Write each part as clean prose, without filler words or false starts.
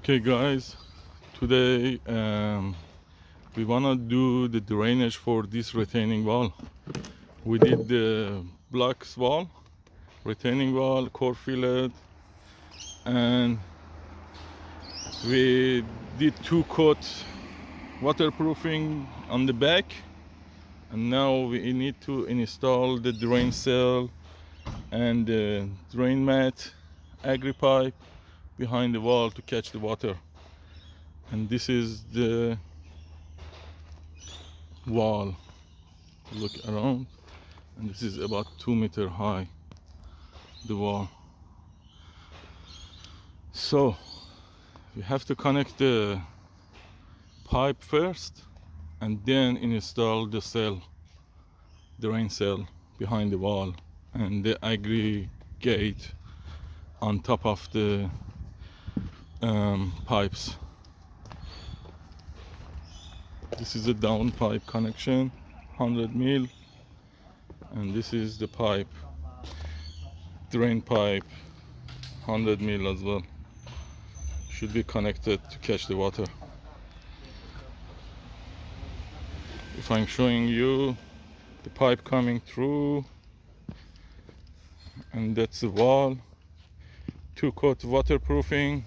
Okay guys, today we wanna do the drainage for this retaining wall. We did the blocks wall, retaining wall, core fillet, and we did 2 coat waterproofing on the back, and now we need to install the drain cell and the drain mat, Agri-pipe behind the wall to catch the water. And this is the wall. Look around, and this is about 2 meter high, the wall. So we have to connect the pipe first and then install the cell, the drain cell behind the wall, and the aggregate on top of the pipes. This is a down pipe connection, 100 mil, and this is the pipe, drain pipe, 100 mil as well. Should be connected to catch the water. If I'm showing you the pipe coming through, and that's the wall, 2-coat waterproofing,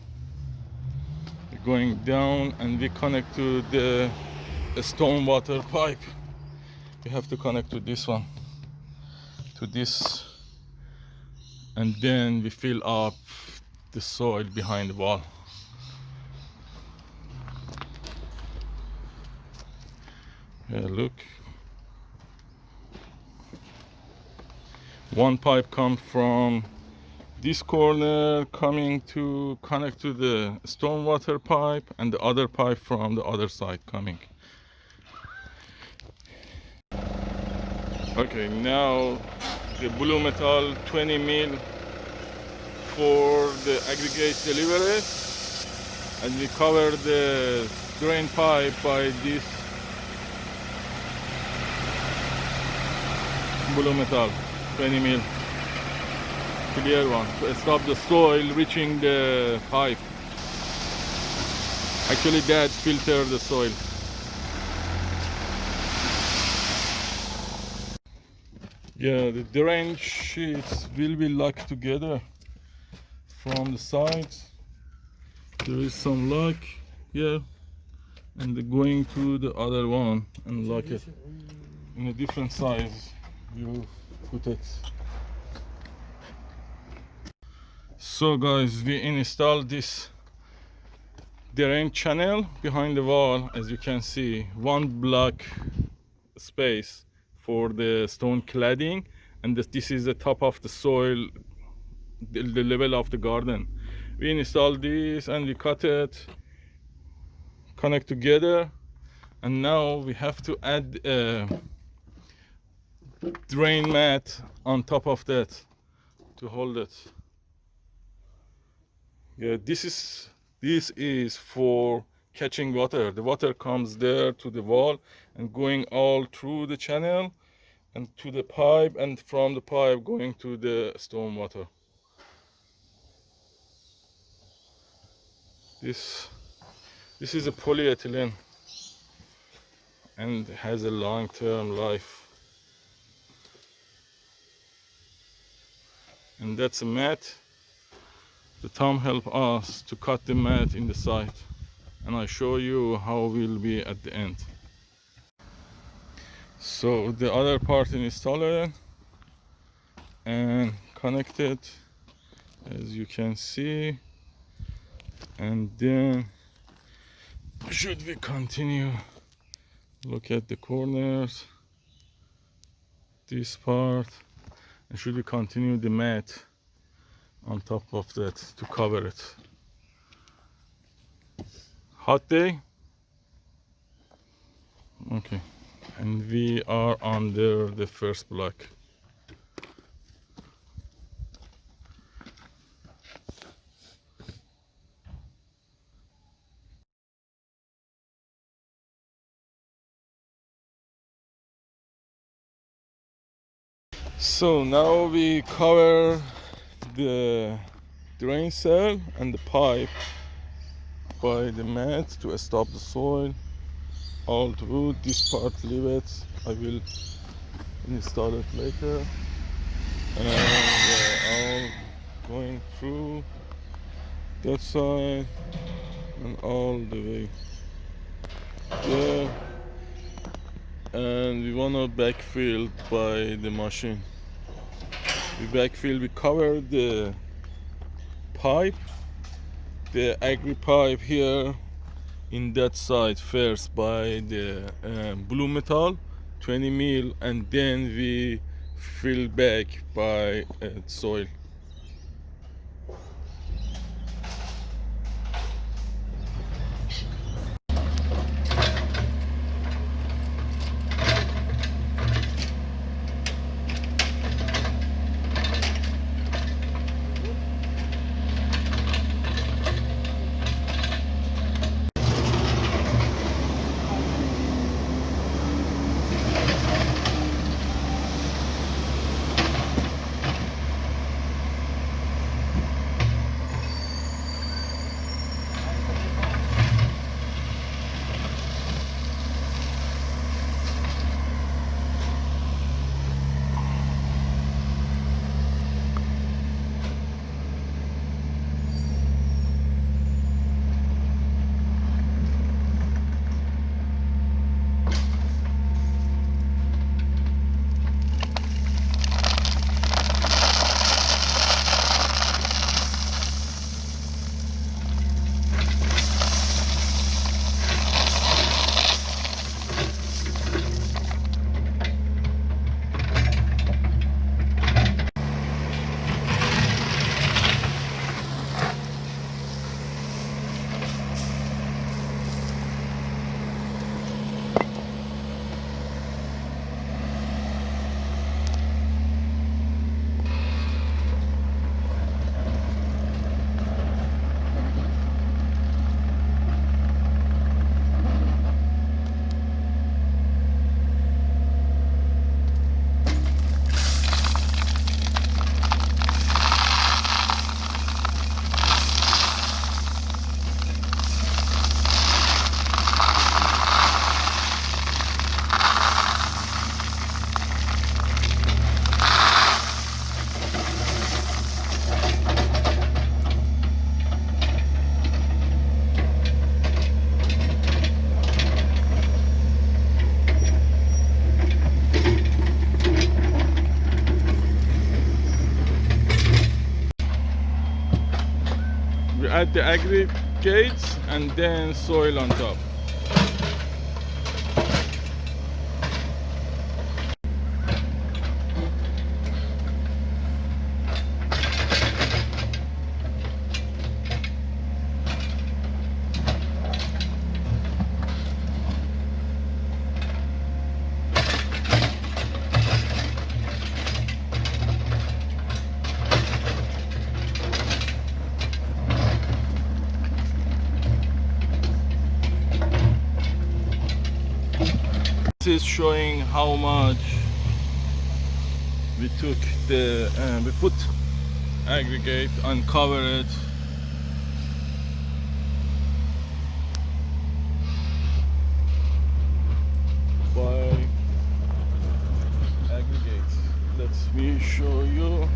going down, and we connect to the stormwater pipe. We have to connect to this one, to this, and then we fill up the soil behind the wall. Yeah, look, one pipe comes from this corner coming to connect to the stormwater pipe, and the other pipe from the other side coming. Okay, now the Bluemetal 20 mil for the aggregate delivery, and we cover the drain pipe by this Bluemetal 20 mil clear one to stop the soil reaching the pipe. Actually that filters the soil. Yeah, the drain sheets will be locked together from the sides. There is some lock here, and going to the other one and lock it in a different size. You put it. So guys, we installed this drain channel behind the wall. As you can see, 1 block space for the stone cladding, and this is the top of the soil, the level of the garden. We installed this and we cut it, connect together, and now we have to add a drain mat on top of that to hold it. Yeah, this is for catching water. The water comes there to the wall and going all through the channel and to the pipe, and from the pipe going to the storm water. This is a polyethylene and has a long-term life. And that's a mat. The Tom helped us to cut the mat in the side, and I show you how it will be at the end. So the other part installed and connected, as you can see, and then should we continue, look at the corners, this part, and should we continue the mat on top of that to cover it. Hot day. Okay, and we are under the first block. So now we cover the drain cell and the pipe by the mat to stop the soil. All the wood, this part leave it. I will install it later. And we're all going through that side and all the way there. And we wanna backfill by the machine. We backfill, we cover the pipe, the Agri-pipe here in that side first by the Bluemetal 20 mil, and then we fill back by soil. We add the aggregates and then soil on top. This is showing how much we took the we put aggregate and cover it by aggregate. Let me show you.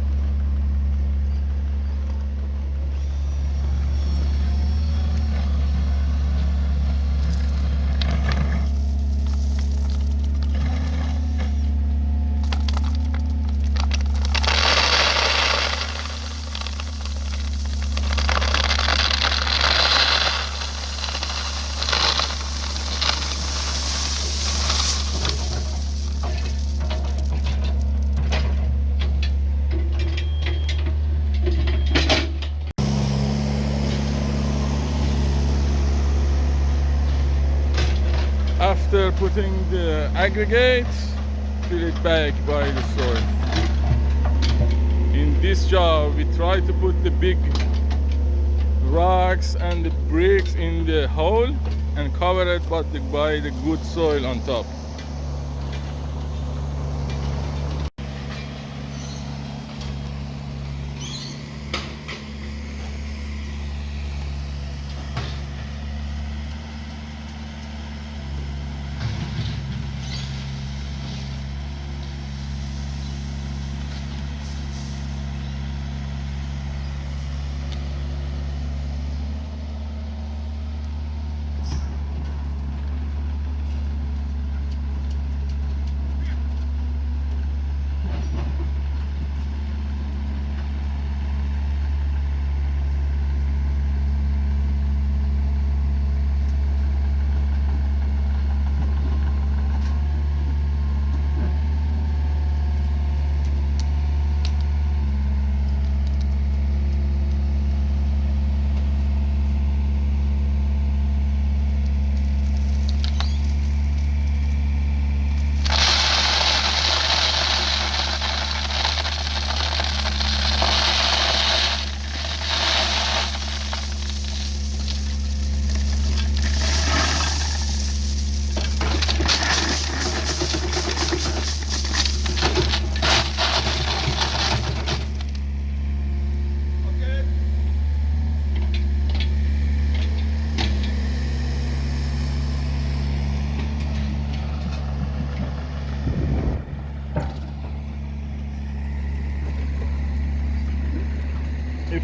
After putting the aggregates, fill it back by the soil. In this job, we try to put the big rocks and the bricks in the hole and cover it by the good soil on top.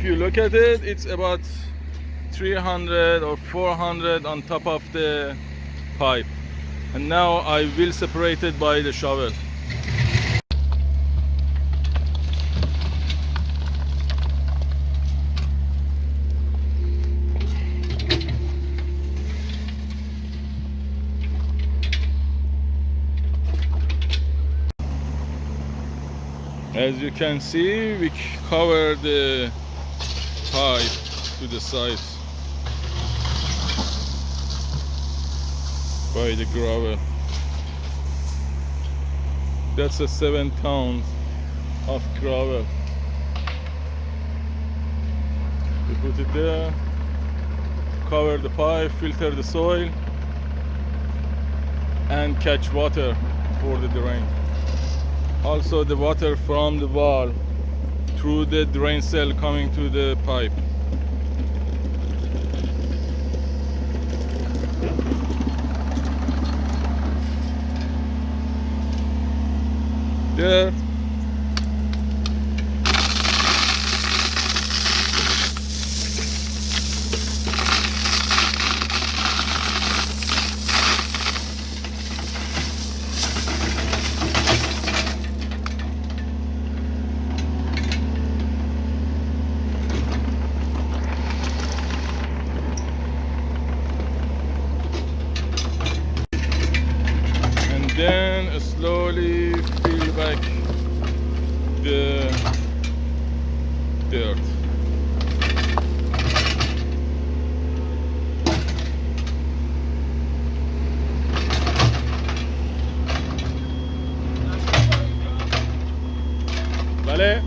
you look at it, it's about 300 or 400 on top of the pipe. And now I will separate it by the shovel. As you can see, we cover the pipe to the sides by the gravel. That's a 7 tons of gravel. We put it there, cover the pipe, filter the soil, and catch water for the drain. Also the water from the wall through the drain cell coming to the pipe. There. Then slowly fill back the dirt. Vale?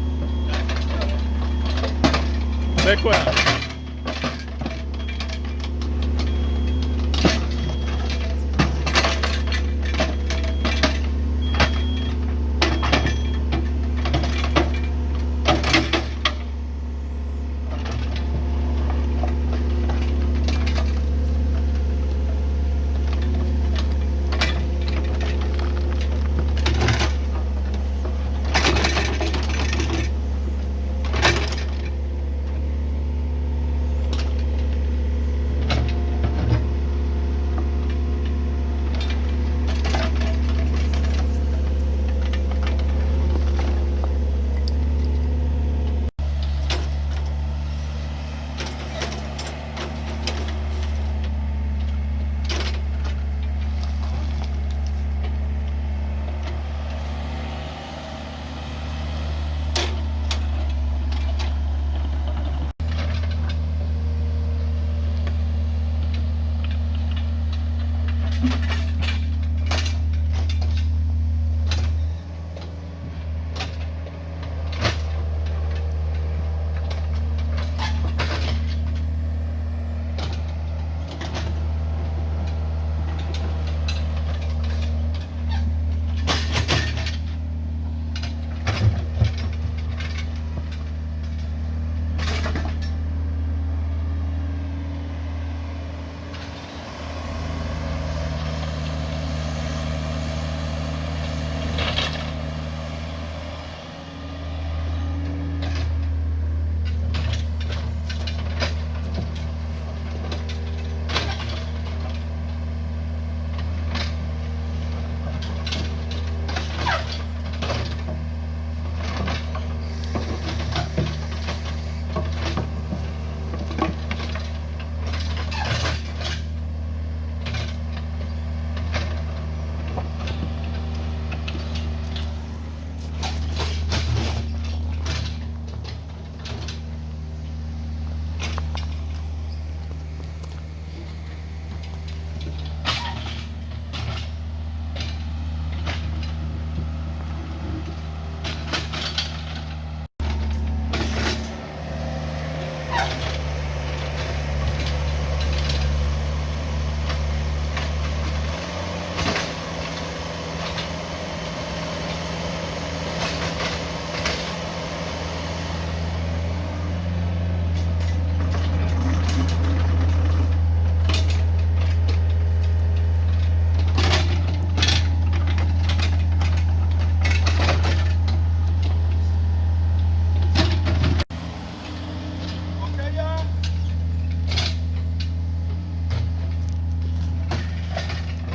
Recuerda.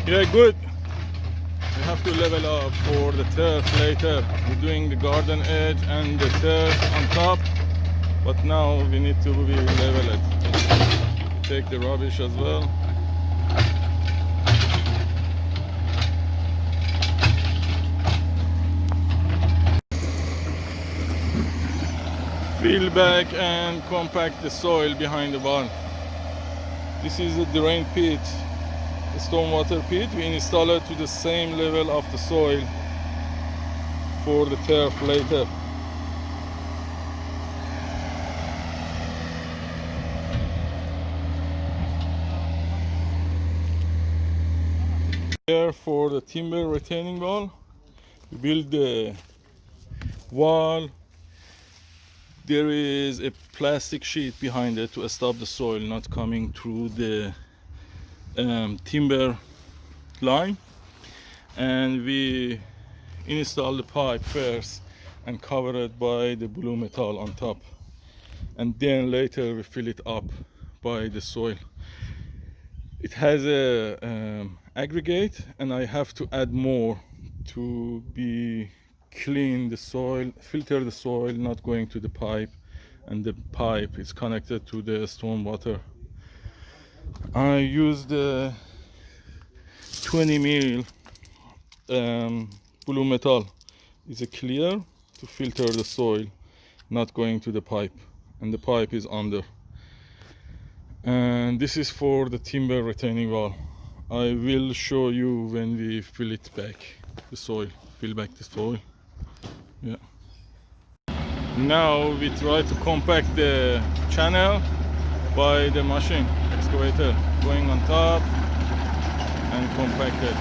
Yeah, good. We have to level up for the turf later. We're doing the garden edge and the turf on top, but now we need to level it. Take the rubbish as well. Fill back and compact the soil behind the barn. This is a drain pit, a stormwater pit. We install it to the same level of the soil for the turf later. Here for the timber retaining wall, we build the wall. There is a plastic sheet behind it to stop the soil not coming through the timber line, and we install the pipe first and cover it by the blue metal on top, and then later we fill it up by the soil. It has a aggregate, and I have to add more to be clean the soil, filter the soil not going to the pipe, and the pipe is connected to the stormwater. I use the 20 mil blue metal. It's a clear to filter the soil not going to the pipe, and the pipe is under. And this is for the timber retaining wall. I will show you when we fill it back, the soil, fill back the soil. Yeah. Now we try to compact the channel by the machine excavator, going on top and compact it.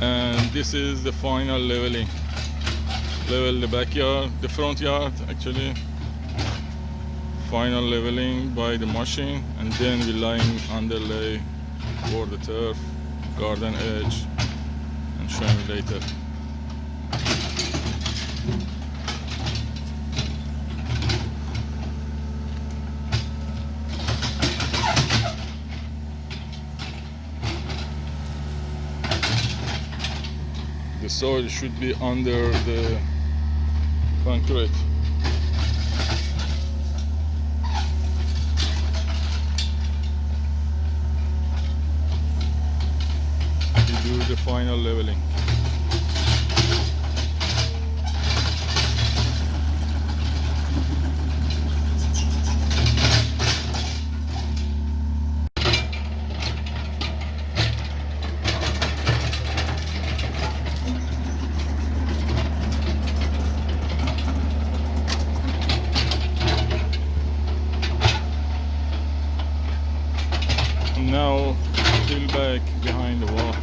And this is the final leveling. Level the backyard, the front yard actually. Final leveling by the machine, and then we line underlay for the turf, garden edge, and show you later. The soil should be under the concrete. We do the final leveling. Now fill back behind the wall.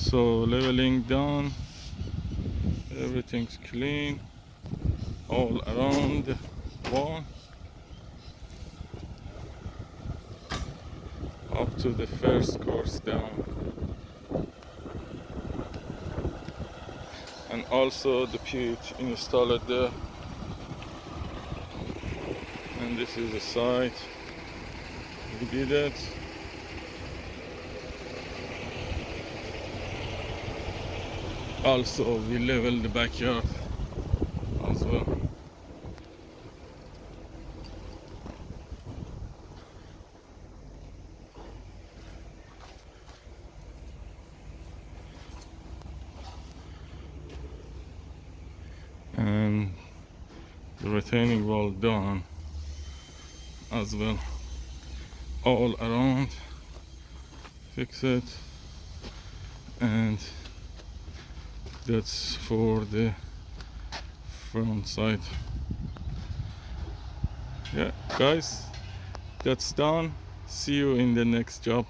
So leveling done, everything's clean all around the wall up to the first course down, and also the pit installed there. And this is the site we did it. Also we level the backyard as well. And the retaining wall done as well, all around, fix it. And that's for the front side. Yeah guys, that's done. See you in the next job.